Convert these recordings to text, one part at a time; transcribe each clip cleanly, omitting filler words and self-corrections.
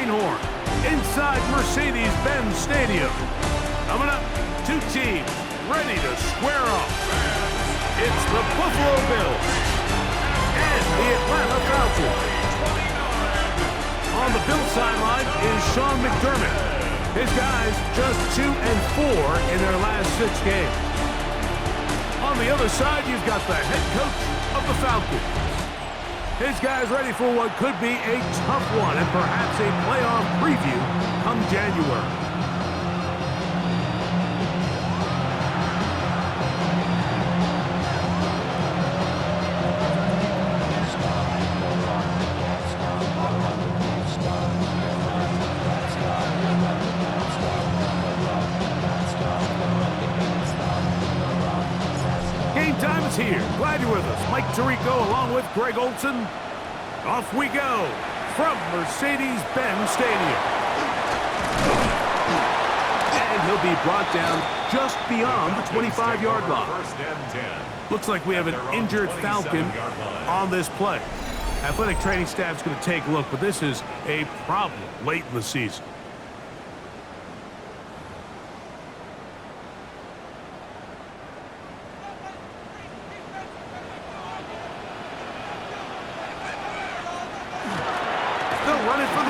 Greenhorn inside Mercedes-Benz Stadium. Coming up, two teams ready to square off. It's the Buffalo Bills and the Atlanta Falcons. On the Bills sideline is Sean McDermott. His guys just 2-4 in their last 6 games. On the other side, you've got the head coach of the Falcons. His guys ready for what could be a tough one and perhaps a playoff preview come January. Time is here. Glad you're with us. Mike Tirico along with Greg Olson. Off we go from Mercedes-Benz Stadium. And he'll be brought down just beyond the 25-yard line. Looks like we have an injured Falcon on this play. Athletic training staff's going to take a look, but this is a problem late in the season.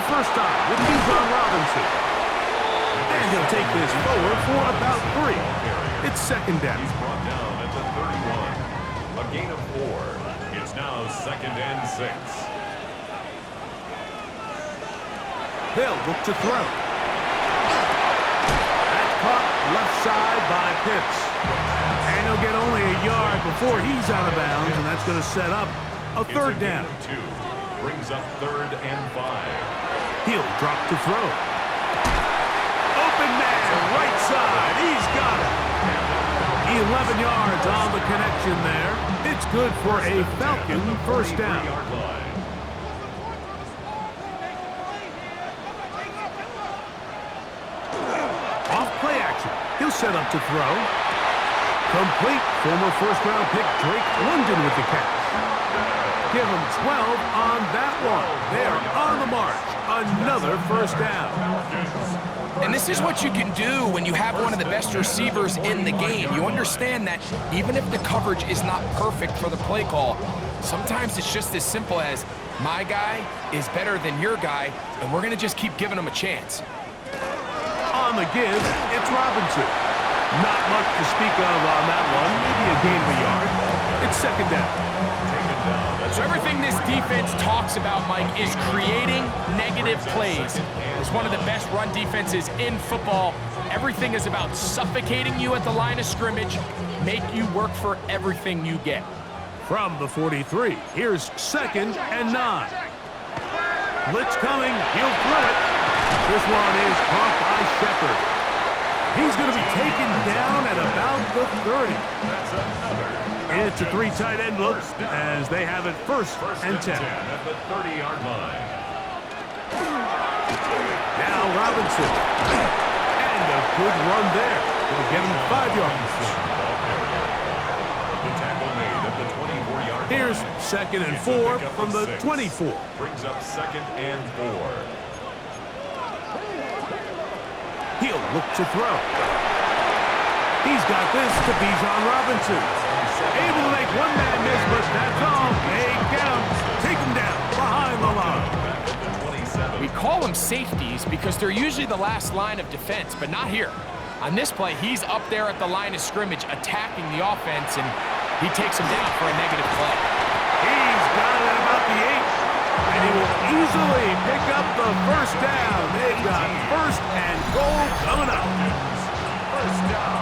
First time with Bijan Robinson. And he'll take this forward for about 3. It's second down. He's brought down at the 31. A gain of 4. It's now 2nd and 6. They'll look to throw. That's caught left side by Pitts. And he'll get only a yard before he's out of bounds, and that's going to set up a third down. 2. Brings up 3rd and 5. He'll drop to throw. Open man, right side. He's got it. 11 yards on the connection there. It's good for a Falcon first down. Off play action. He'll set up to throw. Complete. Former first-round pick Drake London with the catch. Give him 12 on that one. They are on the march. Another first down. And this is what you can do when you have one of the best receivers in the game. You understand that even if the coverage is not perfect for the play call, sometimes it's just as simple as my guy is better than your guy, and we're going to just keep giving him a chance. On the give, it's Robinson. Not much to speak of on that one. Maybe a gain of a yard. It's second down. So everything this defense talks about, Mike, is creating negative plays. It's one of the best run defenses in football. Everything is about suffocating you at the line of scrimmage, make you work for everything you get. From the 43, here's 2nd and 9. Blitz coming, he'll throw it. This one is caught by Shepard. He's going to be taken down at about the 30. That's another. It's a 3 tight end look as they have it first and 10. At the 30-yard line. Now Robinson. And a good run there. Going to get him 5 yards. The tackle made at the 24-yard line. Here's 2nd and 4 from the 24. Brings up 2nd and 4. He'll look to throw. He's got this to Bijan Robinson. Able to make one man miss, but that's all. They get him. Take him down behind the line. We call them safeties because they're usually the last line of defense, but not here. On this play, he's up there at the line of scrimmage attacking the offense, and he takes him down for a negative play. He's got it at about the 8. And he will easily pick up the first down. They've got 1st and goal coming up. First down.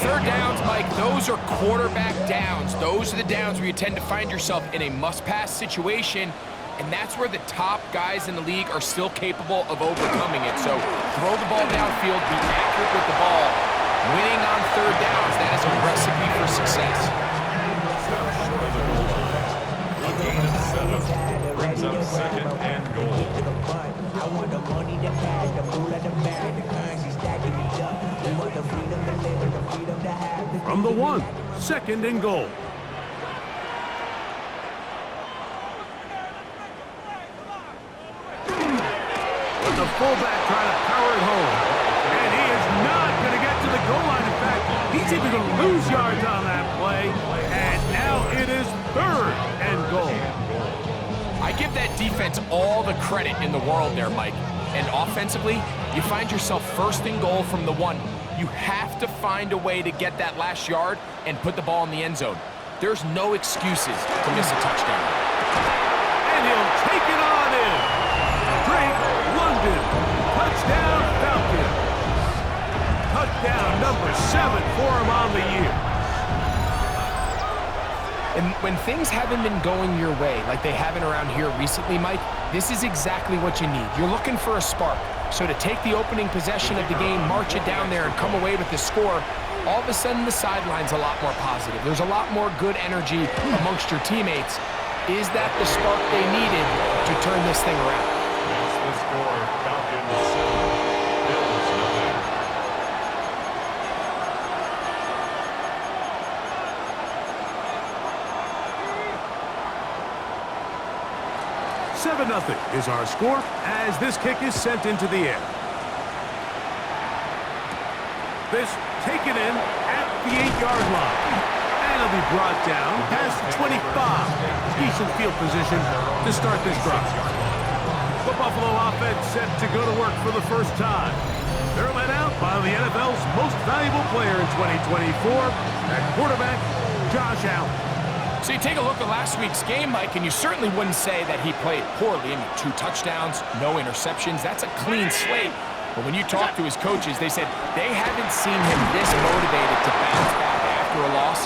3rd downs, Mike, those are quarterback downs. Those are the downs where you tend to find yourself in a must-pass situation, and that's where the top guys in the league are still capable of overcoming it. So throw the ball downfield, be accurate with the ball. Winning on 3rd downs, that is a recipe for success. A gain of 7 brings up 2nd and goal. I want the money, the cash, the food, and the bag, the currency stacking me up. We want the freedom to live and the freedom to have. From the 1, 2nd and goal. the fullback trying to power it home. And he is not going to get to the goal line. In fact, he's even going to lose yards on that play. And now it is 3rd and goal. I give that defense all the credit in the world there, Mike. And offensively, you find yourself 1st and goal from the 1. You have to find a way to get that last yard and put the ball in the end zone. There's no excuses to miss a touchdown. And he'll take it on in. Drake London. Touchdown Falcons. Touchdown number 7 for him on the year. And when things haven't been going your way like they haven't around here recently, Mike, this is exactly what you need. You're looking for a spark. So to take the opening possession of the game, march it down there, and come away with the score, all of a sudden the sideline's a lot more positive. There's a lot more good energy amongst your teammates. Is that the spark they needed to turn this thing around? That's the score. Falcons 7, Bills nothing. 7-0 is our score as this kick is sent into the air. This taken in at the 8-yard line. And it'll be brought down past the 25. Decent field position to start this drive. The Buffalo offense set to go to work for the first time. They're led out by the NFL's most valuable player in 2024, at quarterback, Josh Allen. So you take a look at last week's game, Mike, and you certainly wouldn't say that he played poorly. I mean, 2 touchdowns, no interceptions. That's a clean slate. But when you talk to his coaches, they said they haven't seen him this motivated to bounce back after a loss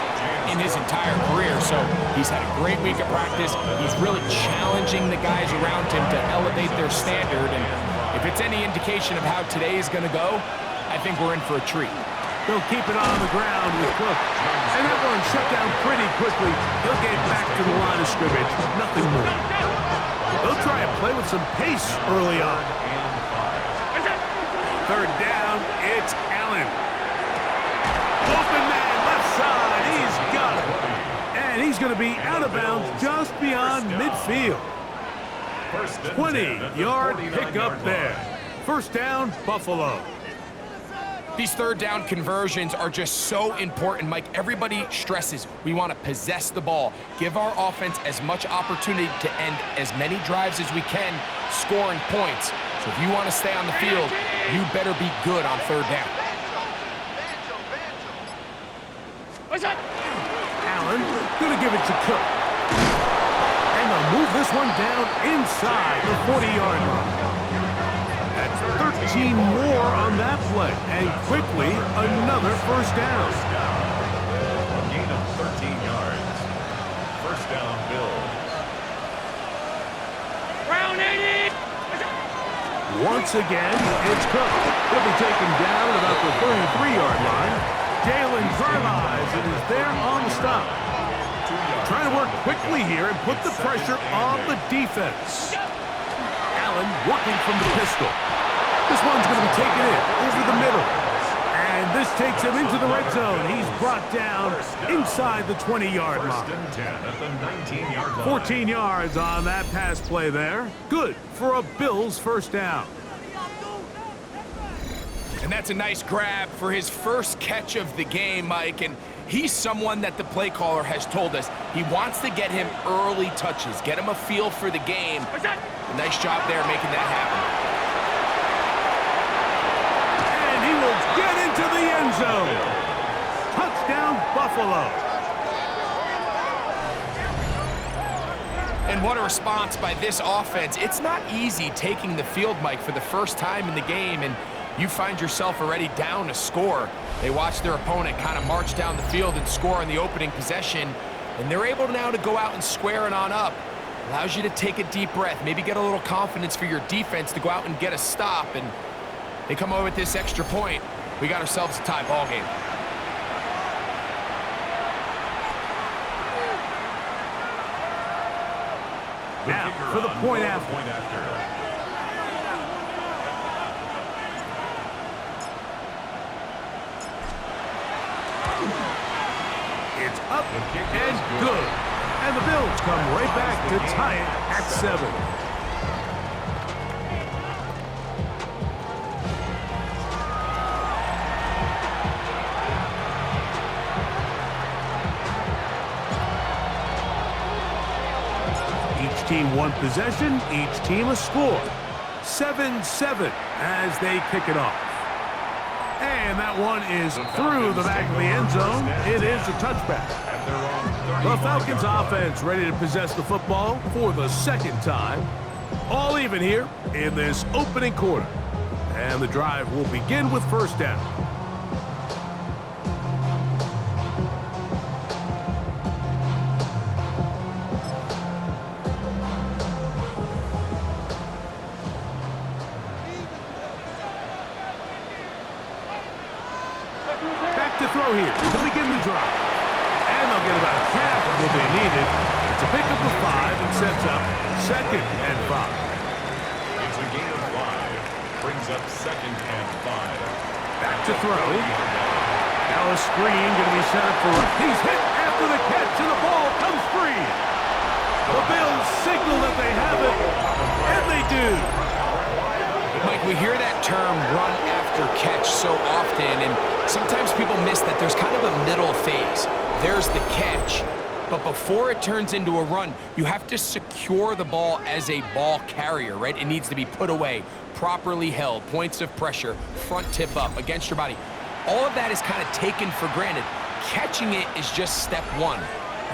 in his entire career. So he's had a great week of practice. He's really challenging the guys around him to elevate their standard. And if it's any indication of how today is going to go, I think we're in for a treat. They'll keep it on the ground with Cook. And that one shut down pretty quickly. He'll get back to the line of scrimmage. Nothing more. They'll try and play with some pace early on. 3rd down, it's Allen. Open man, left side. He's got it. And he's going to be out of bounds just beyond midfield. 20-yard pickup there. 1st down, Buffalo. These 3rd down conversions are just so important, Mike. Everybody stresses we want to possess the ball, give our offense as much opportunity to end as many drives as we can, scoring points. So if you want to stay on the field, you better be good on 3rd down. Allen gonna give it to Cook. And they'll move this one down inside the 40-yard line. That's 13 more on that play. And quickly, another 1st down. A gain of 13 yards. 1st down, Bills. Once again, it's Cook. He'll be taken down at about the 33-yard line. Jalen drives and is there on the stop. Trying to work quickly here and put the pressure on the defense. Allen working from the pistol. This one's going to be taken in over the middle. And this takes him into the red zone. He's brought down inside the 20-yard line. 1st and 10 at the 19-yard line. 14 yards on that pass play there. Good for a Bills 1st down. And that's a nice grab for his first catch of the game, Mike. And he's someone that the play caller has told us he wants to get him early touches, get him a feel for the game. A nice job there making that happen. And he will get into the end zone. Touchdown, Buffalo. And what a response by this offense. It's not easy taking the field, Mike, for the first time in the game, and you find yourself already down a score. They watch their opponent kind of march down the field and score on the opening possession, and they're able now to go out and square it on up. Allows you to take a deep breath, maybe get a little confidence for your defense to go out and get a stop, and they come over with this extra point. We got ourselves a tie ball game. Now for the point after. It's up and good. And the Bills come right back to tie it at 7. team one possession, each team a score. 7-7 as they kick it off. And that one is through the back of the end zone. It is a touchback. The Falcons offense ready to possess the football for the second time. All even here in this opening quarter. And the drive will begin with first down. Back to throw here to begin the drive. And they'll get about half of what they needed. It's a pickup of 5 and sets up 2nd and 5. It's a gain of 5. Brings up 2nd and 5. Back to throw. Now a screen going to be set up for... He's hit after the catch, and the ball comes free. The Bills signal that they have it, and they do. Mike, we hear that term run after catch so often, and sometimes people miss that there's kind of a middle phase. There's the catch, but before it turns into a run, you have to secure the ball as a ball carrier, right? It needs to be put away, properly held, points of pressure, front tip up against your body. All of that is kind of taken for granted. Catching it is just step one.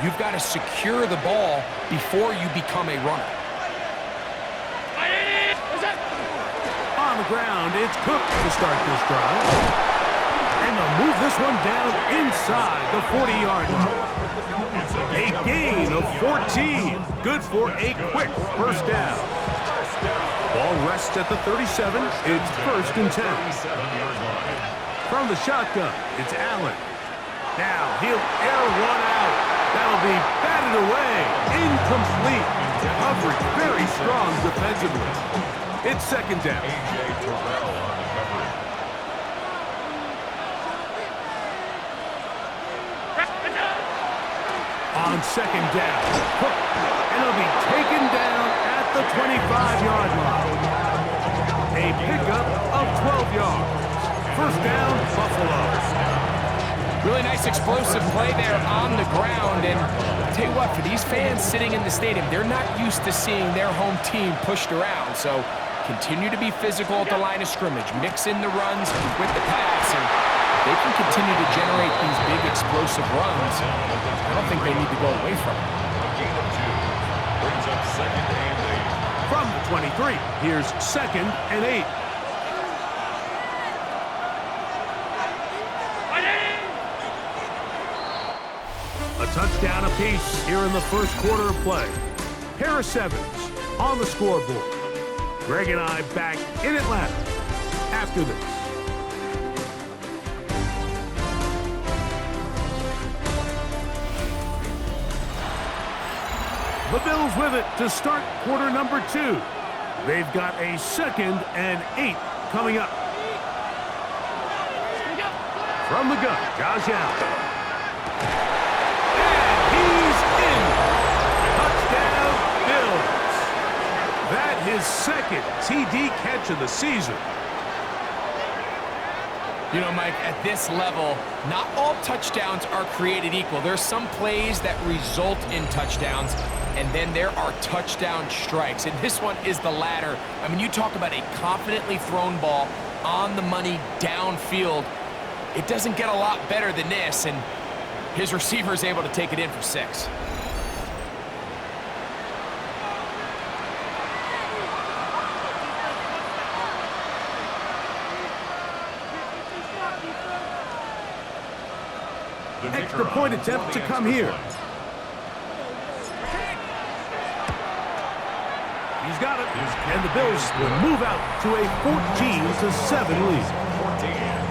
You've got to secure the ball before you become a runner. On the ground, it's Cook to start this drive. And they'll move this one down inside the 40-yard line. A gain of 14. Good for a quick first down. Ball rests at the 37. It's 1st and 10. From the shotgun, it's Allen. Now he'll air one out. That'll be batted away. Incomplete. Coverage very strong defensively. It's 2nd down. On 2nd down, Cook, and it'll be taken down at the 25-yard line. A pickup of 12 yards. 1st down, Buffalo. Really nice explosive play there on the ground, and I'll tell you what, for these fans sitting in the stadium, they're not used to seeing their home team pushed around, so continue to be physical at the line of scrimmage, mix in the runs with the pass, and if they can continue to generate these big explosive runs, I don't think they need to go away from it. A gain of 2. Brings up 2nd and 8. From the 23, here's 2nd and 8. A touchdown apiece here in the first quarter of play. Harris Evans on the scoreboard. Greg and I back in Atlanta after this. The Bills with it to start quarter number 2. They've got a 2nd and 8 coming up. From the gun, Josh Allen. He's in. Touchdown, Bills. That his 2nd TD catch of the season. You know, Mike, at this level, not all touchdowns are created equal. There's some plays that result in touchdowns, and then there are touchdown strikes. And this one is the latter. I mean, you talk about a confidently thrown ball on the money downfield. It doesn't get a lot better than this, and his receiver is able to take it in for 6. Extra point attempt to come here. He's got it, and the Bills will move out to a 14-7 lead. 14.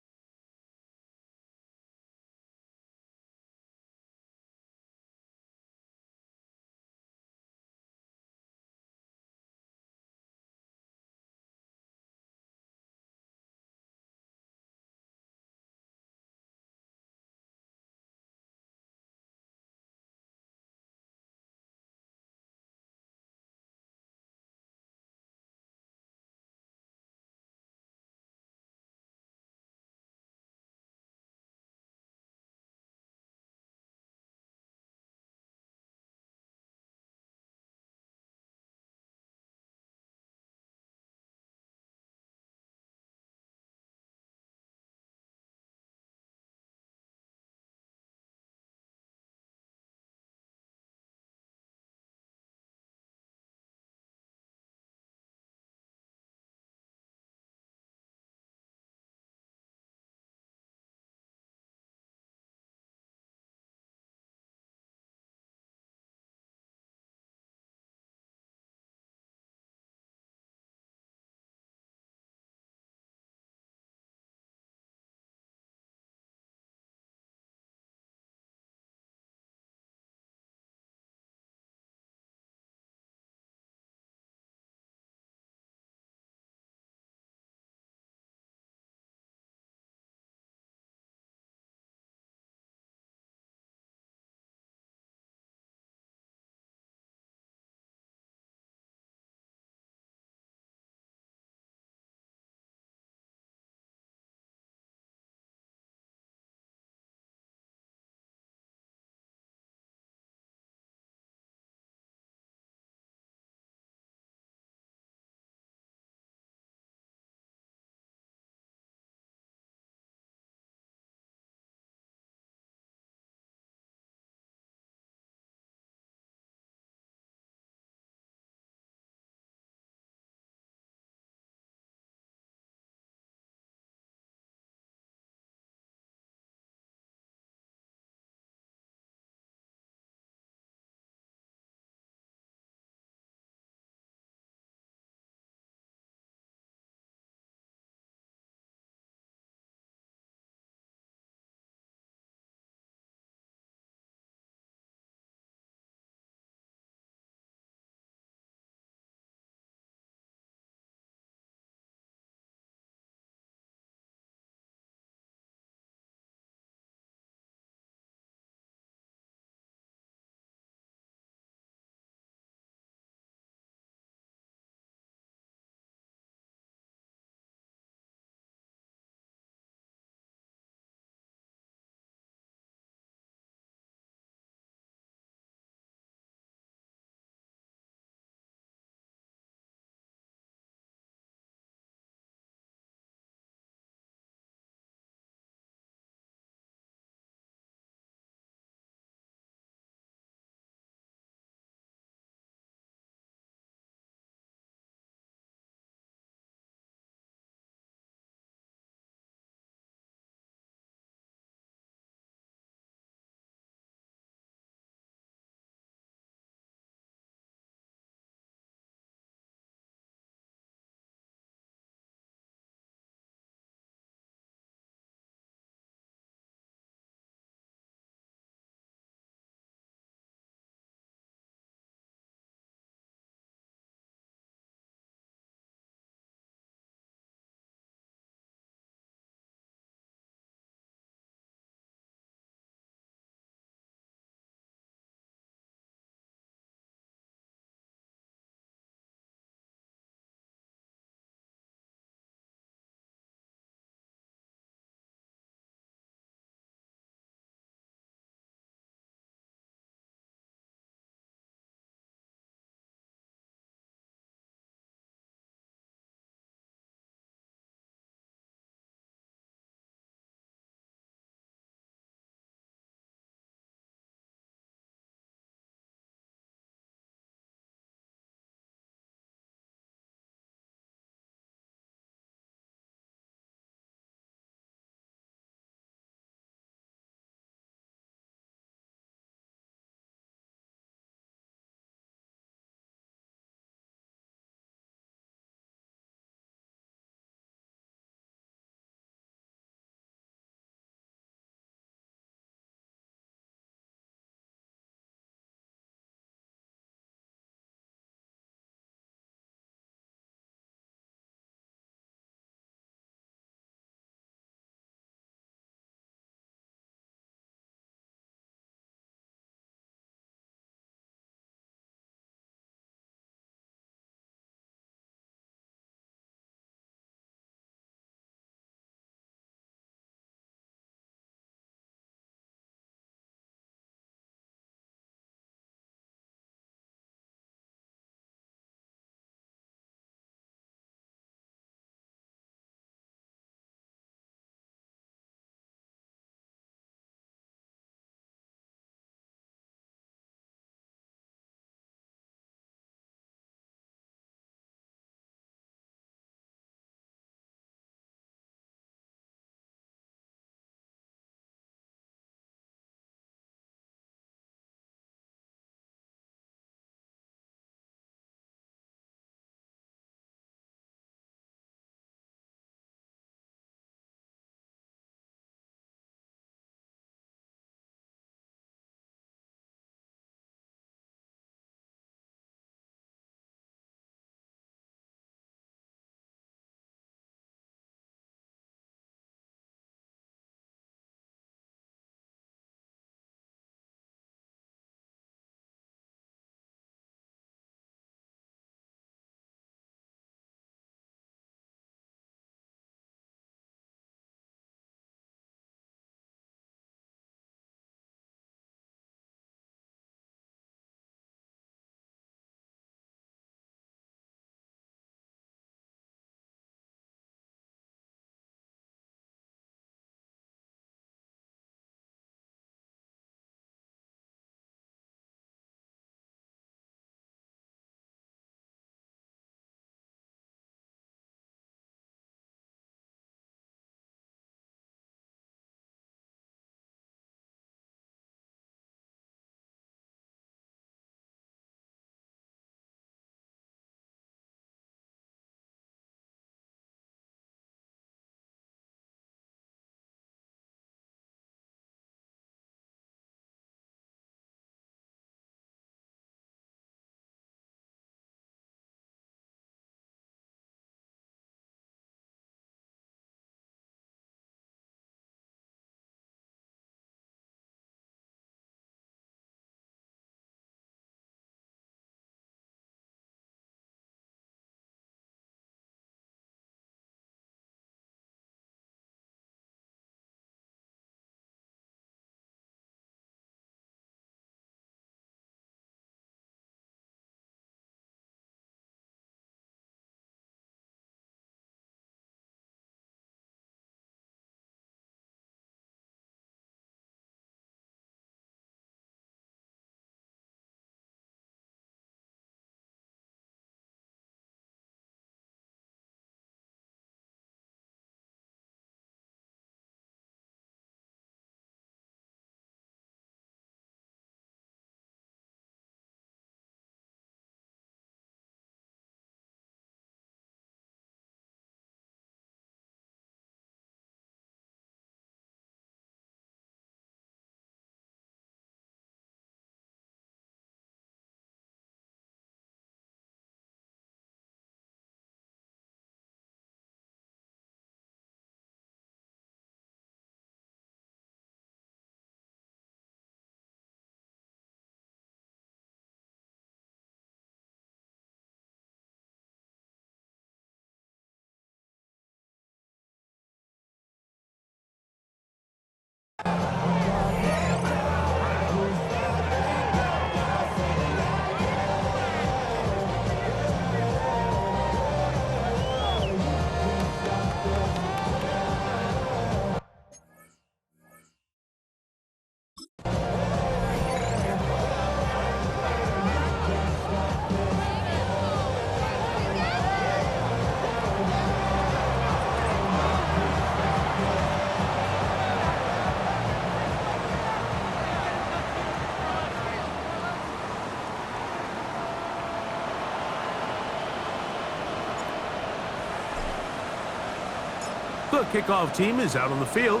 The kickoff team is out on the field,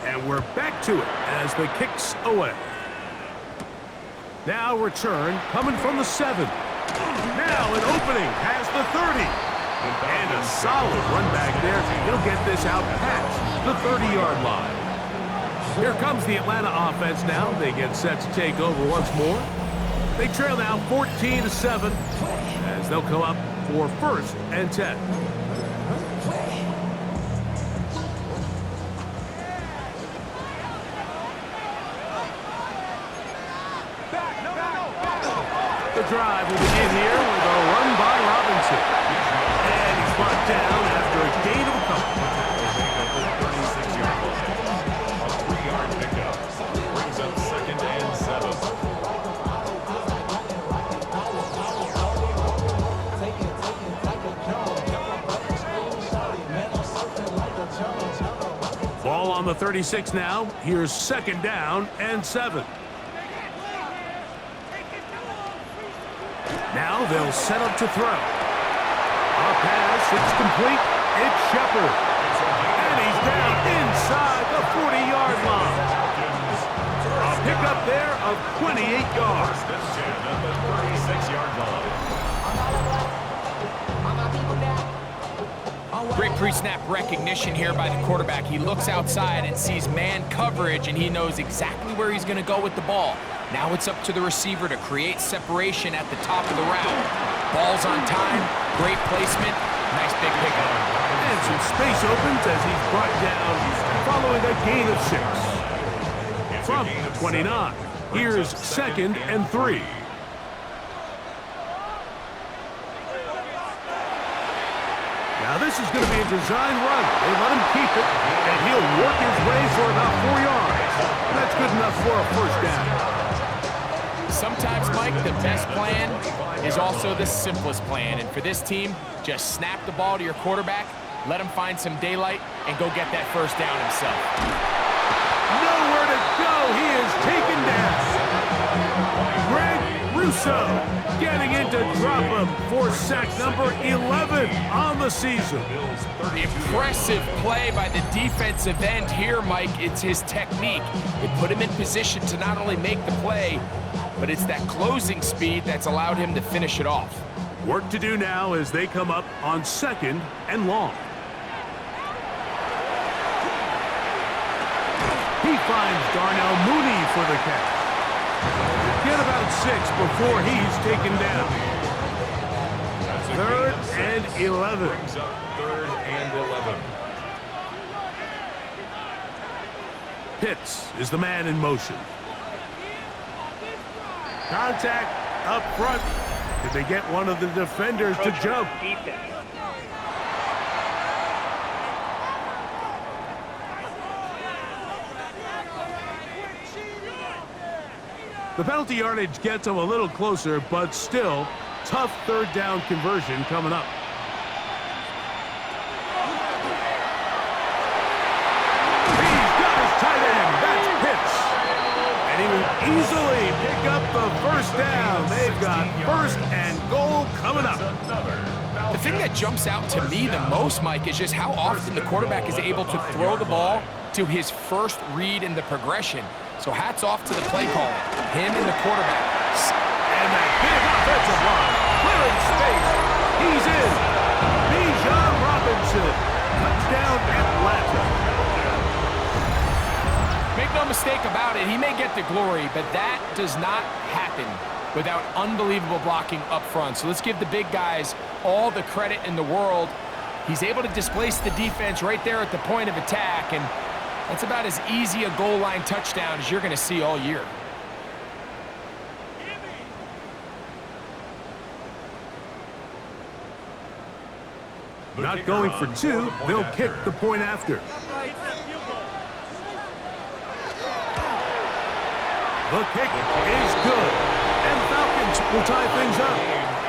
and we're back to it as the kick's away. Now return coming from the 7. Now an opening has the 30. And a solid run back there. He'll get this out past the 30-yard line. Here comes the Atlanta offense now. They get set to take over once more. They trail now 14-7 as they'll come up for 1st and 10. The drive will begin here with a run by Robinson. And he's brought down after a gain of a couple. 36-yard line. A 3-yard pickup. Brings up 2nd and 7. Ball on the 36 now. Here's 2nd down and 7. Now they'll set up to throw. A pass, it's complete. It's Shepard. And he's down inside the 40-yard line. A pickup there of 28 yards. 1st and 10 at the 36-yard line. Great pre-snap recognition here by the quarterback. He looks outside and sees man coverage, and he knows exactly where he's going to go with the ball. Now it's up to the receiver to create separation at the top of the route. Ball's on time, great placement, nice big pickup. And some space opens as he's brought down following a gain of 6. From the 29, here's 2nd and 3. Now this is going to be a design run. They let him keep it, and he'll work his way for about 4 yards. That's good enough for a 1st down. Sometimes, Mike, the best plan is also the simplest plan. And for this team, just snap the ball to your quarterback, let him find some daylight, and go get that 1st down himself. Nowhere to go. He is taken down. Greg Russo getting in to drop him for sack number 11 on the season. Impressive play by the defensive end here, Mike. It's his technique. It put him in position to not only make the play, but it's that closing speed that's allowed him to finish it off. Work to do now as they come up on 2nd and long. He finds Darnell Mooney for the catch. Get about 6 before he's taken down. 3rd and 11. Brings up 3rd and 11. Pitts is the man in motion. Contact up front. Did they get one of the defenders to jump? The penalty yardage gets them a little closer, but still, tough 3rd down conversion coming up. He's got his tight end. That's Pitts. And he will easily pick up the 1st down. They've got 1st and goal coming up. The thing that jumps out to me the most, Mike, is just how often the quarterback is able to throw the ball to his 1st read in the progression. So hats off to the play caller, him and the quarterback. And that big offensive line, clearing space. He's in. Bijan Robinson, touchdown Atlanta. Make no mistake about it, he may get the glory, but that does not happen without unbelievable blocking up front. So let's give the big guys all the credit in the world. He's able to displace the defense right there at the point of attack, and that's about as easy a goal line touchdown as you're going to see all year. Not going for 2, they'll kick the point after. The kick is good, and Falcons will tie things up.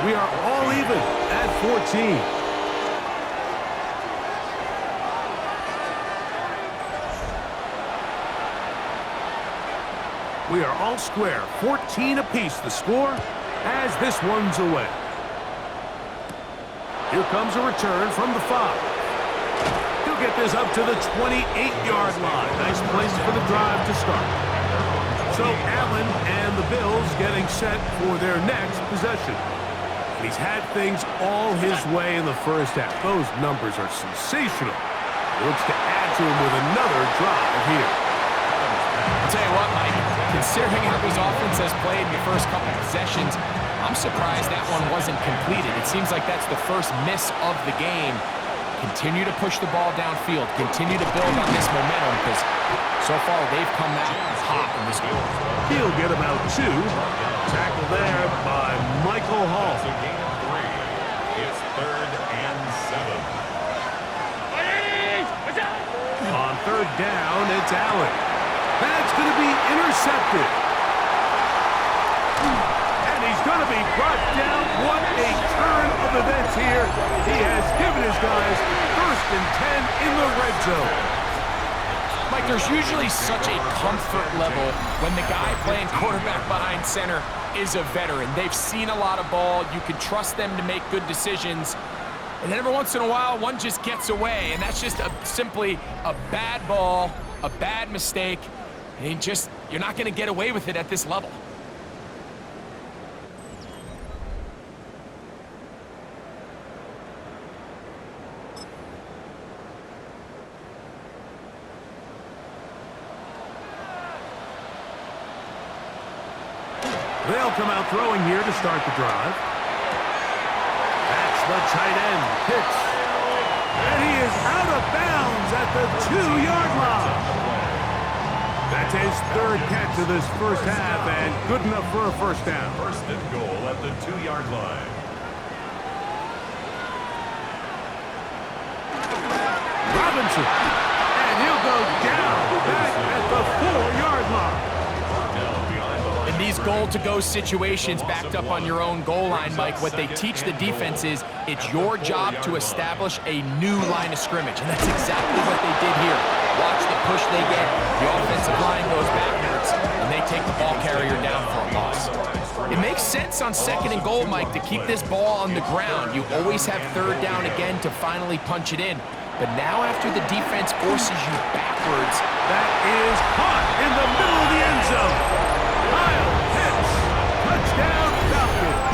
We are all even at 14. We are all square, 14 apiece the score as this one's away. Here comes a return from the 5. He'll get this up to the 28-yard line. Nice place for the drive to start. So Allen and the Bills getting set for their next possession. He's had things all his way in the first half. Those numbers are sensational. He looks to add to him with another drive here. I'll tell you what, Mike, considering how this offense has played in the first couple possessions, I'm surprised that one wasn't completed. It seems like that's the first miss of the game. Continue to push the ball downfield. Continue to build on this momentum because so far they've come out hot in this game. He'll get about 2. Tackle there by Michael Hall. So gain of 3. It's 3rd and 7. On 3rd down, it's Allen. That's going to be intercepted. And he's going to be brought down. What a turn of events here. He has given his guys 1st and 10 in the red zone. Mike, there's usually such a comfort level when the guy playing quarterback behind center is a veteran. They've seen a lot of ball. You can trust them to make good decisions. And then every once in a while, one just gets away. And that's just simply a bad ball, a bad mistake. And you're not going to get away with it at this level. They'll come out throwing here to start the drive. That's the tight end, Pitts. And he is out of bounds at the 2-yard line. That's his 3rd catch of this first half, and good enough for a first down. 1st and goal at the 2-yard line. Robinson. And he'll go down back at the 4-yard line. In these goal-to-go situations backed up on your own goal line, Mike, what they teach the defense is it's your job to establish a new line of scrimmage, and that's exactly what they did here. Watch the push they get. The offensive line goes backwards, and they take the ball carrier down for a loss. It makes sense on 2nd and goal, Mike, to keep this ball on the ground. You always have 3rd down again to finally punch it in. But now after the defense forces you backwards, that is caught in the middle of the end zone. Kyle Pitts, touchdown Falcons.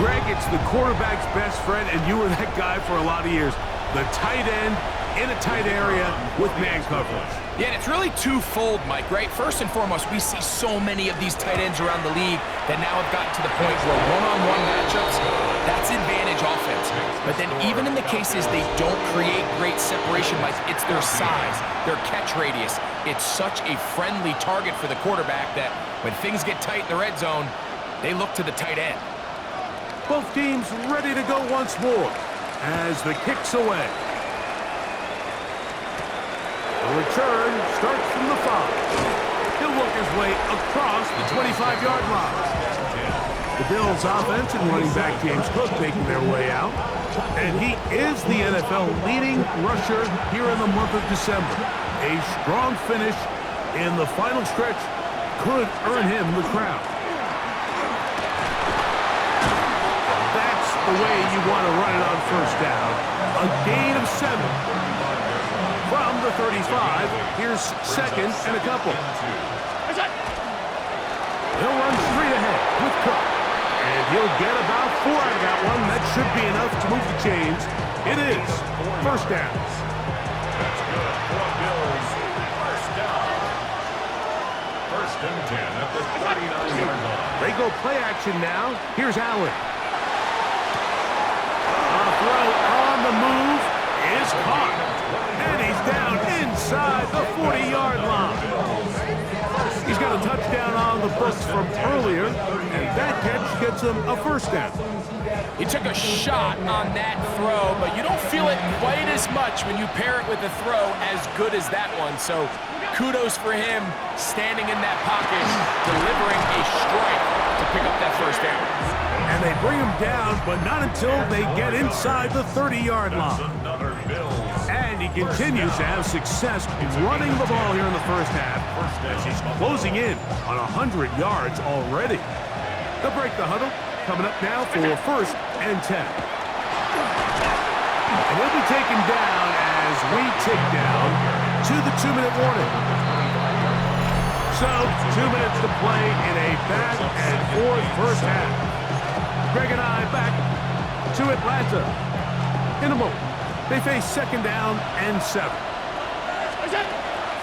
Greg, it's the quarterback's best friend, and you were that guy for a lot of years. The tight end in a tight area with man coverage. Yeah, and it's really twofold, Mike, right? First and foremost, we see so many of these tight ends around the league that now have gotten to the point where one-on-one matchups, that's advantage offense. But then even in the cases they don't create great separation, Mike, it's their size, their catch radius. It's such a friendly target for the quarterback that when things get tight in the red zone, they look to the tight end. Both teams ready to go once more as the kick's away. The return starts from the 5. He'll work his way across the 25-yard line. The Bills offense and running back James Cook making their way out. And he is the NFL leading rusher here in the month of December. A strong finish in the final stretch could earn him the crown. That's the way you want to run it on 1st down. A gain of 7. From the 35, here's 2nd and a couple. He'll run straight ahead with Cook. And he'll get about 4 out of that one. That should be enough to move the chains. It is 1st down. That's good for Bills. 1st down. 1st and 10 at the 39-yard line. They go play action now. Here's Allen. A throw on the move is caught. And he's down inside the 40-yard line. He's got a touchdown on the books from earlier, and that catch gets him a 1st down. He took a shot on that throw, but you don't feel it quite as much when you pair it with a throw as good as that one. So kudos for him standing in that pocket, delivering a strike to pick up that 1st down. And they bring him down, but not until they get inside the 30-yard line. And he continues to have success running the ball here in the first half as he's closing in on 100 yards already. They'll break the huddle. Coming up now for 1st and 10. He'll be taken down as we tick down to the 2-minute warning. So, 2 minutes to play in a back-and-forth first half. Greg and I back to Atlanta. In a moment, they face second down and 7.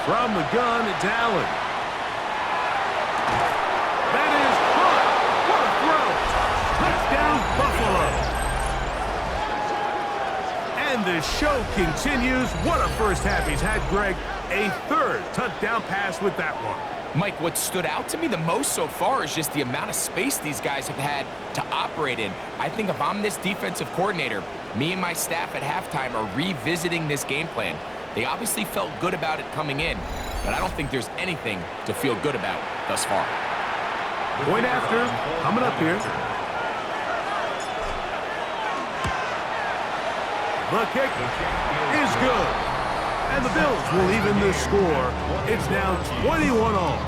From the gun, it's Allen. That is caught. What a throw. Touchdown, Buffalo. And the show continues. What a first half he's had, Greg. A third touchdown pass with that one. Mike, what stood out to me the most so far is just the amount of space these guys have had to operate in. I think if I'm this defensive coordinator, me and my staff at halftime are revisiting this game plan. They obviously felt good about it coming in, but I don't think there's anything to feel good about thus far. Point after, coming up here. The kick is good. And the Bills will even the score. It's now 21-all.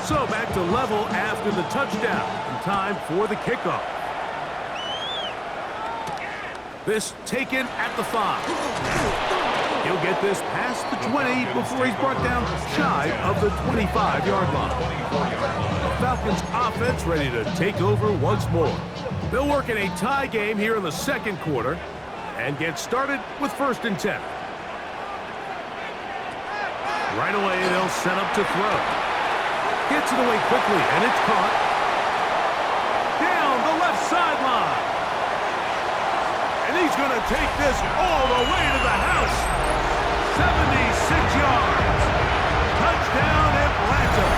So back to level after the touchdown. And time for the kickoff. This taken at the 5. He'll get this past the 20 before he's brought down shy of the 25-yard line. The Falcons offense ready to take over once more. They'll work in a tie game here in the second quarter and get started with 1st and 10. Right away, they'll set up to throw. Gets it away quickly, and it's caught. Down the left sideline. And he's going to take this all the way to the house. 76 yards. Touchdown, Atlanta.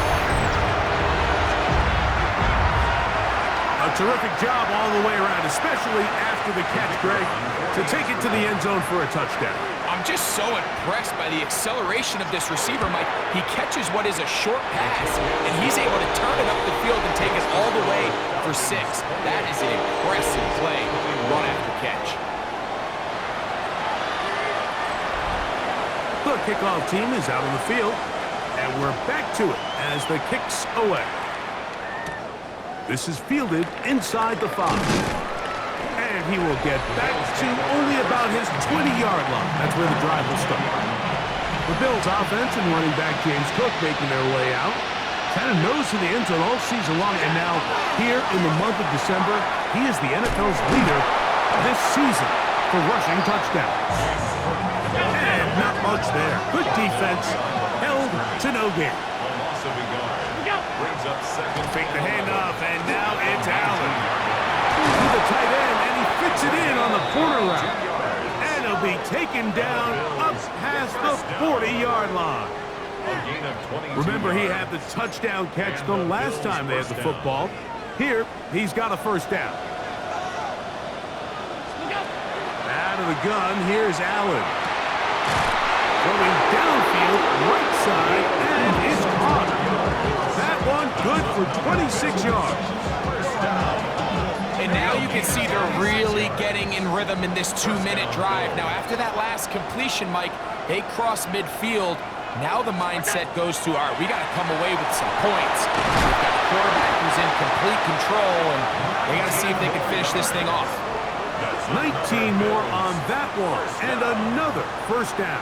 A terrific job all the way around, especially after the catch, Greg, to take it to the end zone for a touchdown. I'm just so impressed by the acceleration of this receiver, Mike. He catches what is a short pass, and he's able to turn it up the field and take it all the way for 6. That is an impressive play, run after catch. The kickoff team is out on the field, and we're back to it as the kick's away. This is fielded inside the 5. And he will get back to only about his 20-yard line. That's where the drive will start. The Bills offense and running back James Cook making their way out. Kind of nose to the end zone all season long, and now here in the month of December, he is the NFL's leader this season for rushing touchdowns. And not much there. Good defense. Held to no gain. Brings up second. Fake the handoff, and now it's Allen. To the tight end, and he fits it in on the corner route. And he'll be taken down up past the 40-yard line. Remember, he had the touchdown catch the last time they had the football. Here, he's got a first down. Out of the gun, here's Allen. Going downfield, right side, and it's caught. That one good for 26 yards. And now you can see they're really getting in rhythm in this 2-minute drive. Now, after that last completion, Mike, they cross midfield. Now the mindset goes to, all right, we got to come away with some points. We've got a quarterback who's in complete control, and they got to see if they can finish this thing off. 19 more on that one, and another first down.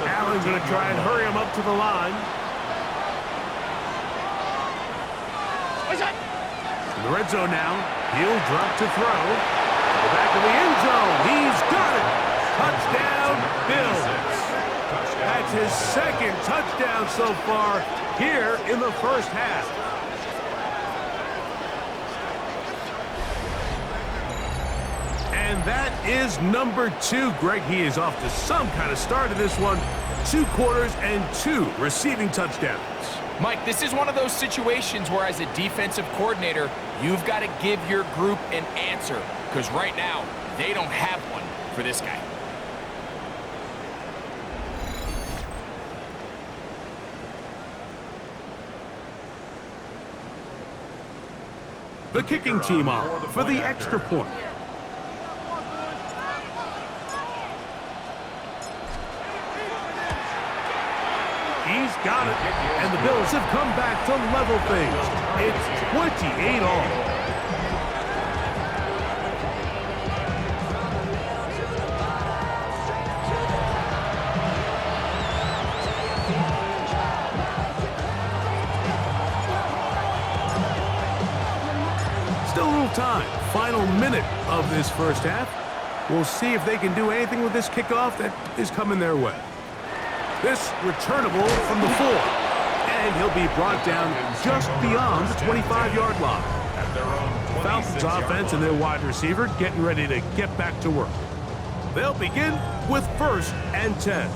Allen's going to try and hurry him up to the line. In the red zone now, he'll drop to throw. Back of the end zone, he's got it. Touchdown, Bills. That's his second touchdown so far here in the first half. And that is number 2. Greg, he is off to some kind of start in this one. 2 quarters and 2 receiving touchdowns. Mike, this is one of those situations where as a defensive coordinator, you've got to give your group an answer. Because right now, they don't have one for this guy. The kicking team on for the extra point. got it. And the Bills have come back to level things. It's 28 all. Still a little time. Final minute of this first half. We'll see if they can do anything with this kickoff that is coming their way. This returnable from the 4. And he'll be brought down just beyond the 25-yard line. Falcons offense and their wide receiver getting ready to get back to work. They'll begin with 1st and 10.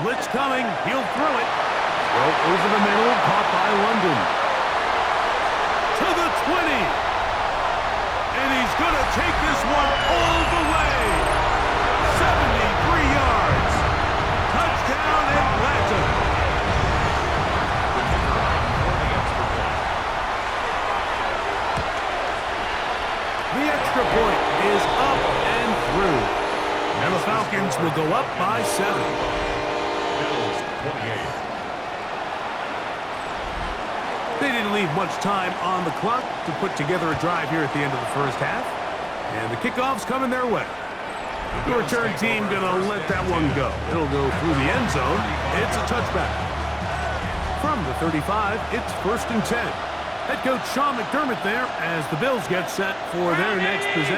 Blitz coming. He'll throw it. Throw over the middle. Caught by London. To the 20. And he's going to take this one all the way. 73 yards. Touchdown Atlanta. The extra point is up and through. And the Falcons will go up by 7. They didn't leave much time on the clock to put together a drive here at the end of the first half. And the kickoff's coming their way. The return team going to let that one go. It'll go through the end zone. It's a touchback. From the 35, it's 1st and 10. Head coach Sean McDermott there as the Bills get set for their next possession.